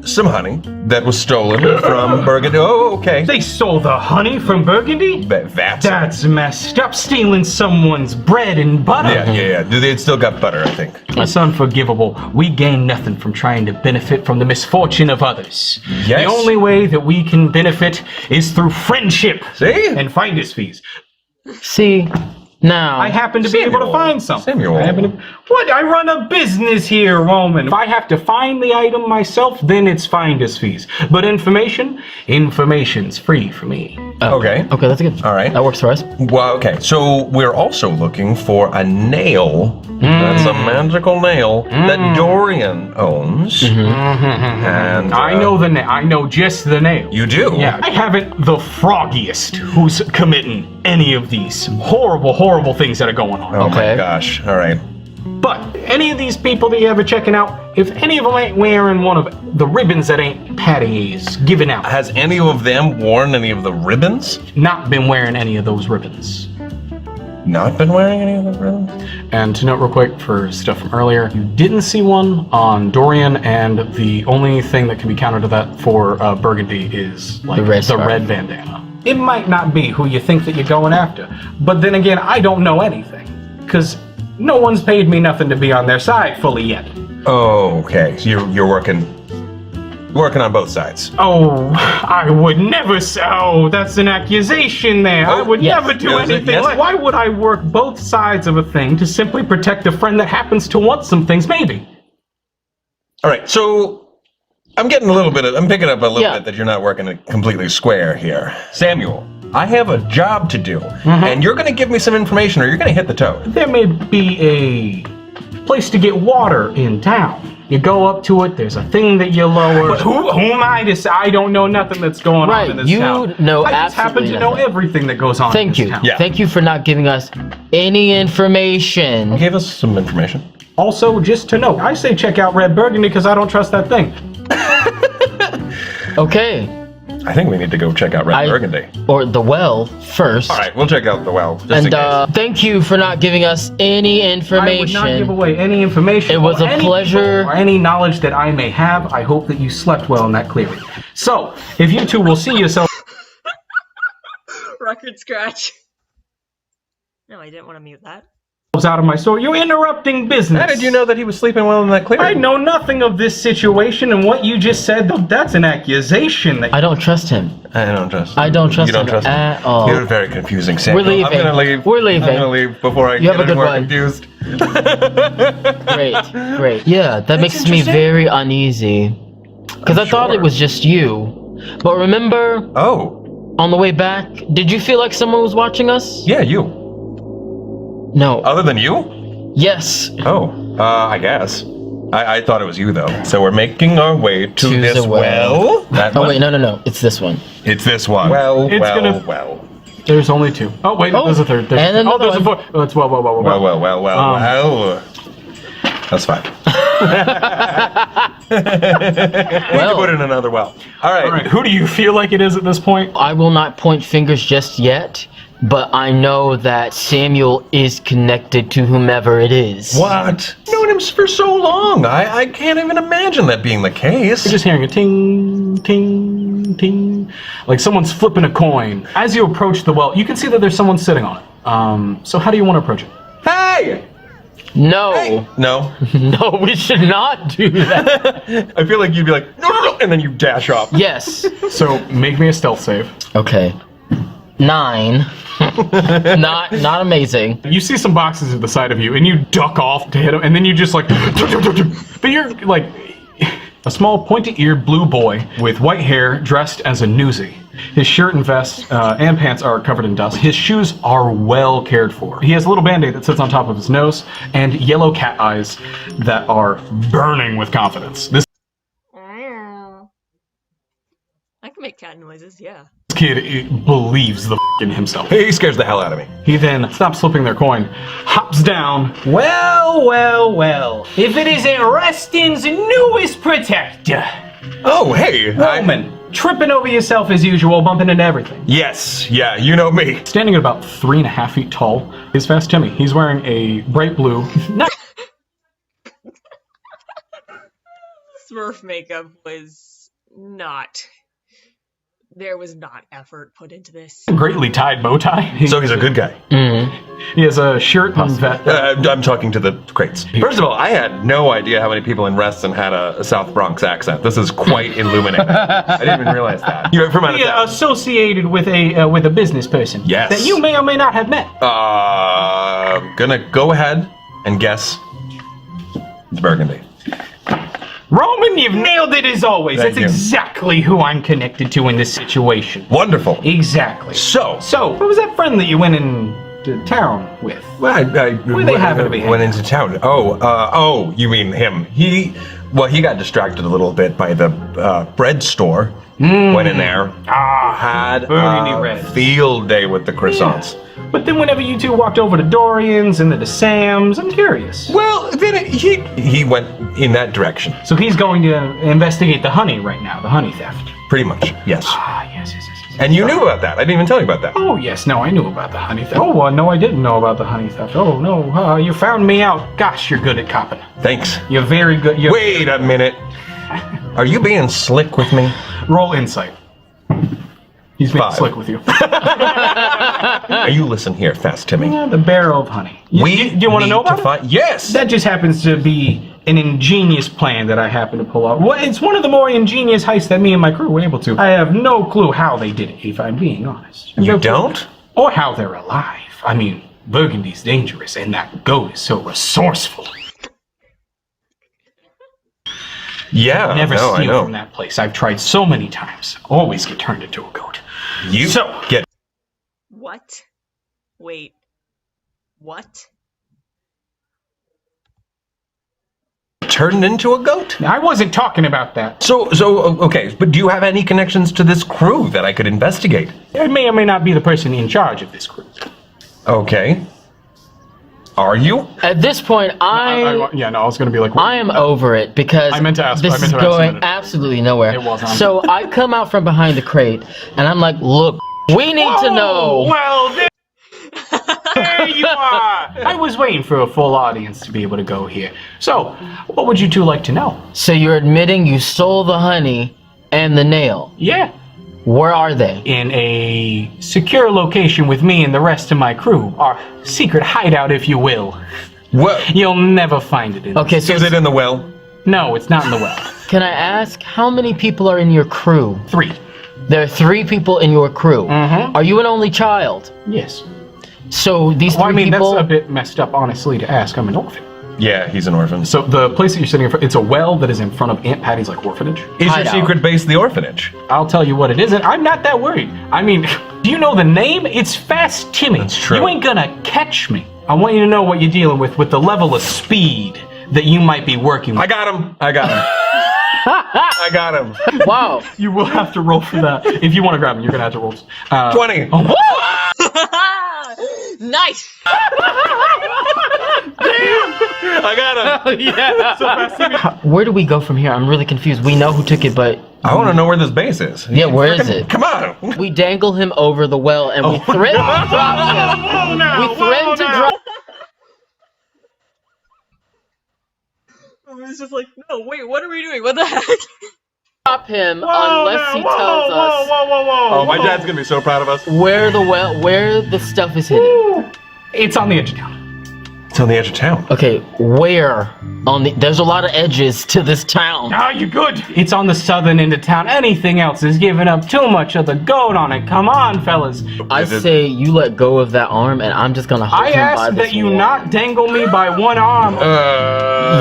some honey that was stolen from Burgundy. Oh, okay. They stole the honey from Burgundy? That's messed up, stealing someone's bread and butter. Yeah. They still got butter, I think. That's unforgivable. We gain nothing from trying to benefit from the misfortune of others. Yes. The only way that we can benefit is through friendship. See? And finder's fees. See, now I happen to be able to find some. Samuel. What? I run a business here, Roman. If I have to find the item myself, then it's finder's fees. But information's free for me. Okay. Okay, that's good. All right. That works for us. Well, okay. So we're also looking for a nail. That's a magical nail that Dorian owns. And I know the nail. I know just the nail. you do. Yeah, I haven't the froggiest who's committing any of these horrible things that are going on. Oh my Okay. gosh. All right. But any of these people that you ever checking out, if any of them ain't wearing one of the ribbons that Aunt Patty is giving out, Has any of them worn any of the ribbons? not been wearing any of those ribbons. Not been wearing any of the ribbons? And to note real quick for stuff from earlier, you didn't see one on Dorian, and the only thing that can be counter to that for Burgundy is like The red the scarf. red bandana. It might not be who you think that you're going after, but then again, I don't know anything, because no one's paid me nothing to be on their side fully yet. Oh, okay. So you're working on both sides. Oh, I would never say. Oh, that's an accusation there. I would yes. never do Yes, anything yes. like. Why would I work both sides of a thing to simply protect a friend that happens to want some things? Maybe. All right. So I'm picking up a little Yeah. bit that you're not working it completely square here. Samuel, I have a job to do, and you're going to give me some information or you're going to hit the toad. There may be a place to get water in town. You go up to it, there's a thing that you lower. But who am I to say? I don't know nothing that's going on in this you town. know I just happen absolutely to know nothing. everything that goes on in Thank this you. town. Yeah. Thank you for not giving us any information. Give us some information. Also, just to note, I say check out Red Burgundy because I don't trust that thing. Okay. I think we need to go check out Red Burgundy. Or the well first. All right, we'll check out the well. Just in And case. thank you for not giving us any I would information. not give away any information. It was or a any pleasure. people Or any knowledge that I may have. I hope that you slept well in that clearing. So, if you two will see yourself. Record scratch. No, I didn't want to mute that. out of my store. You're interrupting business. How did you know that he was sleeping well in that clearing? I know nothing of this situation, and what you just said, that's an accusation. I don't trust him. I don't trust him. I don't trust You don't him trust at all. You're very confusing, Samuel. We're leaving. I'm gonna leave. We're leaving. I'm gonna leave before I You get have a any good more one. confused. Great. Yeah, that makes me very uneasy. Because I thought it was just you. But remember, on the way back, did you feel like someone was watching us? Yeah, you. No. Other than you? Yes. I guess. I thought it was you, though. So we're making our way to this the well. That Oh, one? wait, no. It's this one. It's this one. Well. There's only 2. Oh, wait, there's a third. And another there's a 4. Oh, it's well. Well. That's fine. Well, Put in another well. All right. Who do you feel like it is at this point? I will not point fingers just yet, but I know that Samuel is connected to whomever it is. What? Known him for so long. I can't even imagine that being the case. You're just hearing a ting, ting, ting, like someone's flipping a coin. As you approach the well, you can see that there's someone sitting on it. So how do you want to approach it? Hey! No. Hey! No. No, we should not do that. I feel like you'd be like, no, and then you dash off. Yes. So make me a stealth save. Okay. 9. Not amazing. You see some boxes at the side of you, and you duck off to hit them, and then you just like, but you're like a small pointy-eared blue boy with white hair dressed as a newsie. His shirt and vest and pants are covered in dust. His shoes are well cared for. He has a little band-aid that sits on top of his nose and yellow cat eyes that are burning with confidence. This I can make cat noises, yeah. kid believes the in himself. He scares the hell out of me. He then stops flipping their coin, hops down. Well. If it isn't Rustin's newest protector. Oh, hey. Roman, tripping over yourself as usual, bumping into everything. Yes, yeah, you know me. Standing at about 3.5 feet tall is Fast Timmy. He's wearing a bright blue. Smurf makeup was not. There was not effort put into this. Greatly tied bow tie. So he's a good guy. He has a shirt and vest. I'm talking to the crates. First of all, I had no idea how many people in Reston had a South Bronx accent. This is quite illuminating. I didn't even realize that. You're from out of town. Associated with a business person. Yes. That you may or may not have met. Gonna go ahead and guess it's Burgundy. Roman, you've nailed it as always. Thank That's you. exactly who I'm connected to in this situation. Wonderful. Exactly. So, what was that friend that you went into town with? well, I Where they happen to be went hanging into town. Oh, you mean him? He got distracted a little bit by the bread store. Went in there. Had Burgundy a Reds. field day with the croissants. But then whenever you two walked over to Dorian's and then to Sam's, I'm curious. Well, then he went in that direction. So he's going to investigate the honey right now, the honey theft. Pretty much, yes. Yes. And you knew about that. I didn't even tell you about that. Oh, yes, no, I knew about the honey theft. Oh, no, I didn't know about the honey theft. Oh, no, you found me out. Gosh, you're good at copping. Thanks. You're very good. Wait a minute. Are you being slick with me? Roll insight. He's being 5. slick with you. You listen here, Fast Timmy. The barrel of honey. Do you want to know about it? Yes! That just happens to be an ingenious plan that I happen to pull off. Well, it's one of the more ingenious heists that me and my crew were able to. I have no clue how they did it, if I'm being honest. You don't? Or how they're alive. I mean, Burgundy's dangerous, and that goat is so resourceful. Yeah, Never no, I steal know. from that place. I've tried so many times. Always get turned into a goat. You get What? Wait. What? turned into a goat? I wasn't talking about that. So, okay, but do you have any connections to this crew that I could investigate? I may or may not be the person in charge of this crew. Okay. Are you? At this point, I was going to be like, I am over it because I meant to ask- this I meant is to ask a going minute. absolutely nowhere. It was on. So I come out from behind the crate and I'm like, look, we need to know. Well, there you are. I was waiting for a full audience to be able to go here. So, what would you two like to know? So you're admitting you stole the honey and the nail. Yeah. Where are they? In a secure location with me and the rest of my crew. Our secret hideout, if you will. What? You'll never find it in Okay, so Is it in the well? No, it's not in the well. can I ask how many people are in your crew? 3. There are 3 people in your crew. Mm-hmm. Are you an only child? Yes. So these 3 Well, I mean, people. that's a bit messed up, honestly, to ask. I'm an orphan. Yeah, he's an orphan. So the place that you're sitting in front, it's a well that is in front of Aunt Patty's like orphanage. Is your Hideout. secret base the orphanage? I'll tell you what it isn't. I'm not that worried. I mean, do you know the name? It's Fast Timmy. That's true. You ain't gonna catch me. I want you to know what you're dealing with the level of speed that you might be working with. I got him. I got him. I got him. Wow. You will have to roll for that. If you want to grab him, you're gonna have to roll. 20. Nice. I got him. Yeah. Where do we go from here? I'm really confused. We know who took it, but I want to know where this base is. yeah, where is it? Come on. We dangle him over the well and we threaten to drop him. We threaten to drop. I was just like, no, wait, what are we doing? What the heck? Him unless he tells us Oh, my dad's gonna be so proud of us. where the stuff is hidden. It's on the edge of town. It's on the edge of town. Okay, where on the? There's a lot of edges to this town. Ah, you're good. It's on the southern end of town. Anything else is giving up too much of the goat on it. Come on, fellas. I say you let go of that arm, and I'm just gonna hold I him by asked this that you wall. not dangle me by one arm.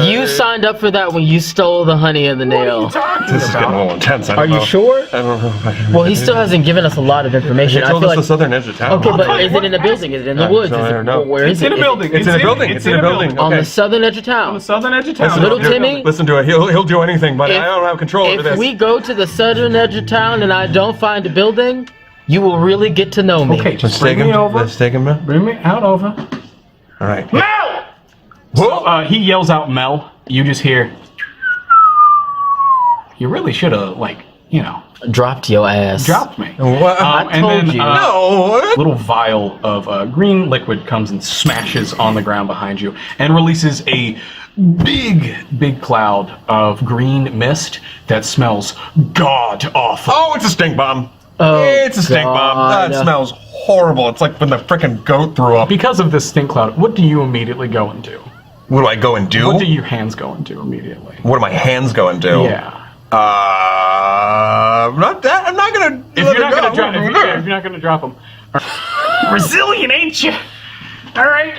You signed up for that when you stole the honey and the nail. This is getting a little intense. I Are don't you know. sure? I don't know. Well, he still hasn't given us a lot of He information. I told feel us the like. southern edge of town. Okay, but is it in a building? Is it in the woods? no, Is I it, don't know. where is It's in it? a building. It's in a building. It's in a building. On Okay. the southern edge of On town. the southern edge of town. Little Timmy? Listen to it. He'll do anything, but If- I don't have control over If this. we go to the southern edge of town and I don't find a building, you will really get to know me. Okay, Let's just take bring him. me over. Let's take him. All Bring me out over. right. Mel! So, he yells out Mel. You just hear. You really should have, like, you know, Dropped your ass. dropped me. What? And told then you. No. a little vial of green liquid comes and smashes on the ground behind you and releases a big cloud of green mist that smells god awful. Oh, it's a stink bomb. Oh, It's a stink bomb. God. That smells horrible. It's like when the frickin' goat threw up. Because of this stink cloud, what do you immediately go and do? What do I go and do? What do your hands go and do immediately? What do my hands go and do? Yeah. Not that. I'm not gonna. If you're not gonna drop, if you're not gonna drop them, resilient, ain't you? All right,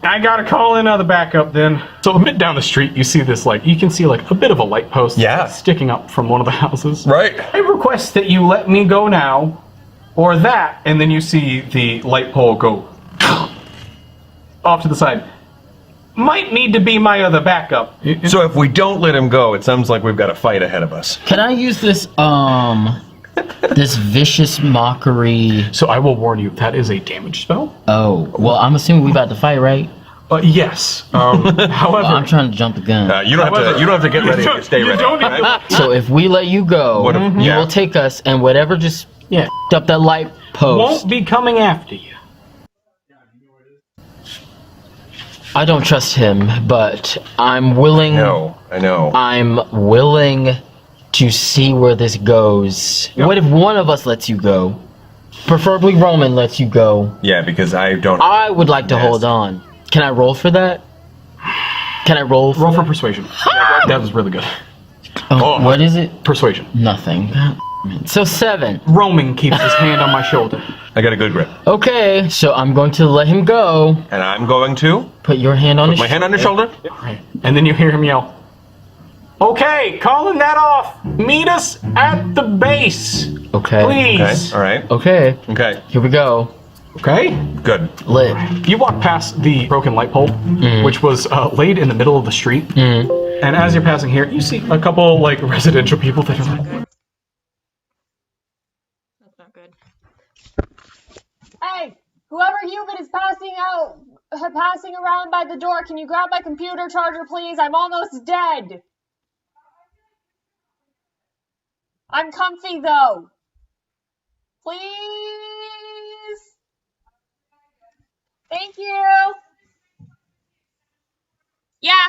I gotta call in the backup then. So a bit down the street, you see this you can see a bit of a light post, Yeah. sticking up from one of the houses. Right. I request that you let me go now, or that, and then you see the light pole go off to the side. Might need to be my other backup. So if we don't let him go, it sounds like we've got a fight ahead of us. Can I use this this vicious mockery? So I will warn you, that is a damage spell. Oh, well, I'm assuming we about to fight, right? Yes. However, Well, I'm trying to jump the gun. You don't have to. You don't have to get ready. Stay ready. right? So if we let you go, What if- you yeah. will take us and whatever just yeah, up that light post. won't be coming after you. I don't trust him, but I'm willing. No, I know. I'm willing to see where this goes. Yep. What if one of us lets you go? Preferably Roman lets you go. Yeah, because I don't. I would like to Yes. hold on. Can I roll for that? Can I roll for Roll for that? persuasion. That was really good. Oh, what is it? Persuasion. Nothing. So 7. Roman keeps his hand on my shoulder. I got a good grip, Okay, so I'm going to let him go. and I'm going to Put your hand on put his my hand on your shoulder. Right. And then you hear him yell, "Okay, calling that off. Meet us at the base, Okay. Okay. please." All right. Okay. Okay. Here we go. Okay. Good. Lit. You walk past the broken light pole, which was laid in the middle of the street. And as you're passing here, you see a couple residential people that are like, That's not good. Hey, whoever human is passing around by the door, can you grab my computer charger, please? I'm almost dead. I'm comfy, though. Please? Thank you. Yeah.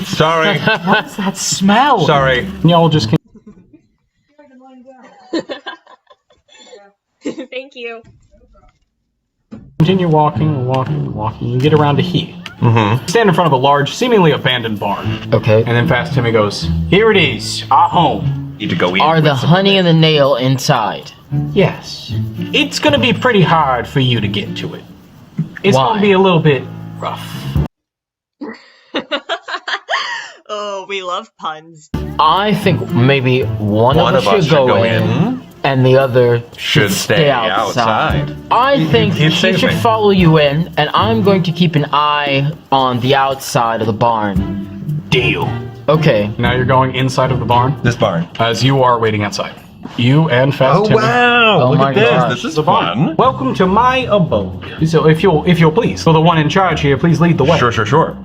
Sorry. What is that smell? Sorry. Y'all just Thank you. continue walking. You get around to here. Stand in front of a large, seemingly abandoned barn. Okay. And then Fast Timmy goes, "Here it is, our home." Need to go eat. Are the honey and the nail inside? Yes. It's gonna be pretty hard for you to get to it. It's Why? gonna be a little bit rough. Oh, we love puns. I think maybe one of us should go in, and the other Should stay outside. I think He'd he save should me. follow you in, and I'm going to keep an eye on the outside of the barn. Deal. Okay. Now you're going inside of the barn This barn. as you are waiting outside. You and Fast Oh Timmy. wow! Oh Look my at this. gosh. This is The barn. fun. Welcome to my abode. So if you'll please, for the one in charge here, please lead the way. Sure.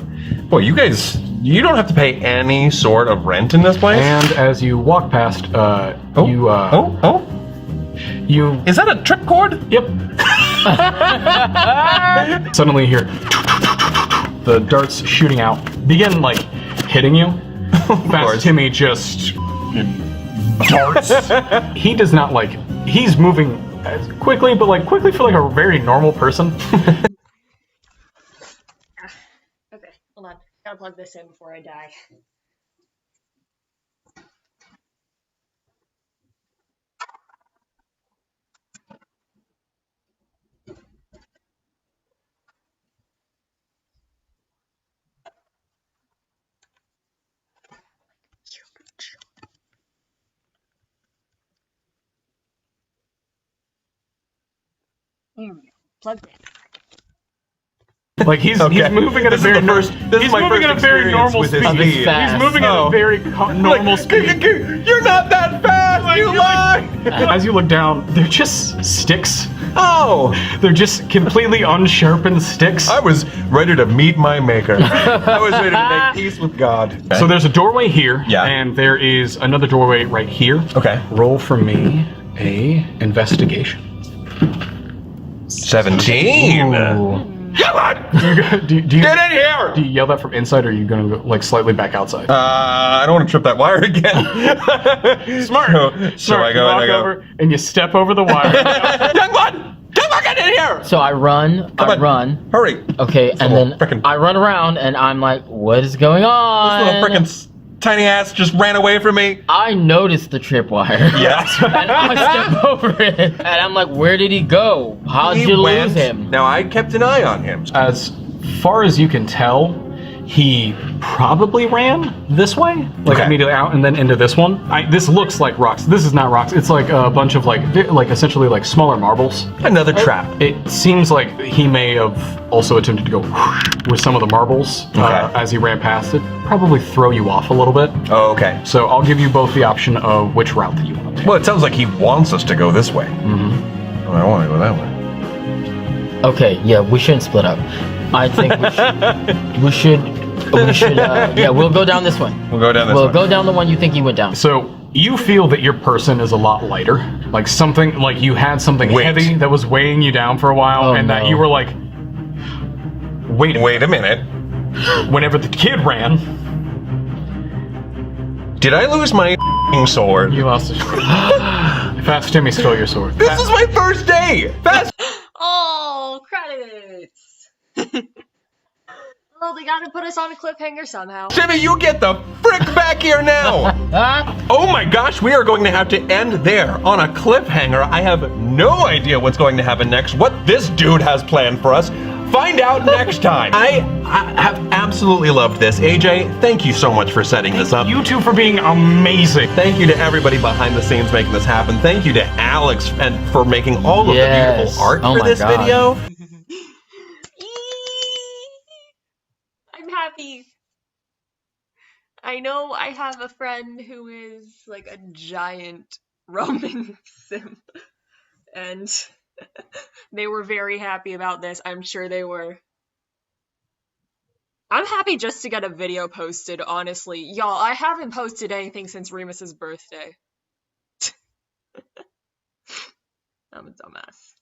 Boy, you guys, you don't have to pay any sort of rent in this place. And as you walk past, you Is that a tripcord? Yep. Suddenly you hear the darts shooting out begin like hitting you. Fast Timmy just darts. He does not like. He's moving as quickly, but like quickly for like a very normal person. Okay, hold on. Gotta plug this in before I die. There we go. Plugged in. Like he's moving at a very This is my first experience with his speed. speed. Fast. He's moving at a very normal speed. You're not that fast. You lie. As you look down, they're just sticks. Oh, They're just completely unsharpened sticks. I was ready to meet my maker. I was ready to make peace with God. So there's a doorway here, Yeah. and there is another doorway right here. Okay. Roll for me a investigation. 17. Come on. Do you Get in here. Do you yell that from inside, or are you gonna go like slightly back outside? I don't want to trip that wire again. Smart. So I go you walk and I go. over and you step over the wire. Young one, come on, get in here. So I run. Come on. Run. Hurry. Okay, and then frickin- I run around, and I'm like, "What is going on?" Little frickin' tiny ass just ran away from me. I noticed the tripwire. Yeah. And I step over it, and I'm like, "Where did he go? How did you lose him?" Now I kept an eye on him. As far as you can tell, he probably ran this way, like Okay. immediately out, and then into this one. This looks like rocks. This is not rocks. It's like a bunch of like essentially like smaller marbles. Another trap. It seems like he may have also attempted to go with some of the marbles as he ran past it. Probably throw you off a little bit. Oh, okay. So I'll give you both the option of which route that you want to take. Well, it sounds like he wants us to go this way. Mm-hmm. Well, I don't want to go that way. Okay, yeah, we shouldn't split up. I think we should. Yeah, we'll go down this one. We'll go down this We'll one. go down the one you think he went down. So you feel that your person is a lot lighter, like something like you had something Weight. heavy that was weighing you down for a while, Oh, and that no. you were like, wait a minute. Whenever the kid ran, did I lose my sword? You lost it. Fast Timmy stole your sword. This is my first day. Fast. Oh, credits! Well, they gotta put us on a cliffhanger somehow. Timmy, you get the frick back here now! Oh my gosh, we are going to have to end there on a cliffhanger. I have no idea what's going to happen next, what this dude has planned for us. Find out next time. I have absolutely loved this. AJ, thank you so much for setting this up. You two for being amazing. Thank you to everybody behind the scenes making this happen. Thank you to Alex and for making all of the beautiful art for this video. I'm happy. I know I have a friend who is like a giant Roman-simp, and they were very happy about this. I'm sure they were. I'm happy just to get a video posted, honestly. Y'all, I haven't posted anything since Remus's birthday. I'm a dumbass.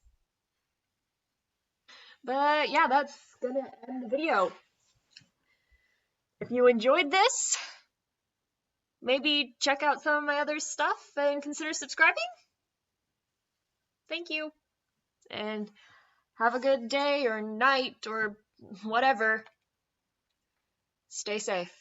But yeah, that's gonna end the video. If you enjoyed this, maybe check out some of my other stuff and consider subscribing. Thank you. And have a good day or night or whatever. Stay safe.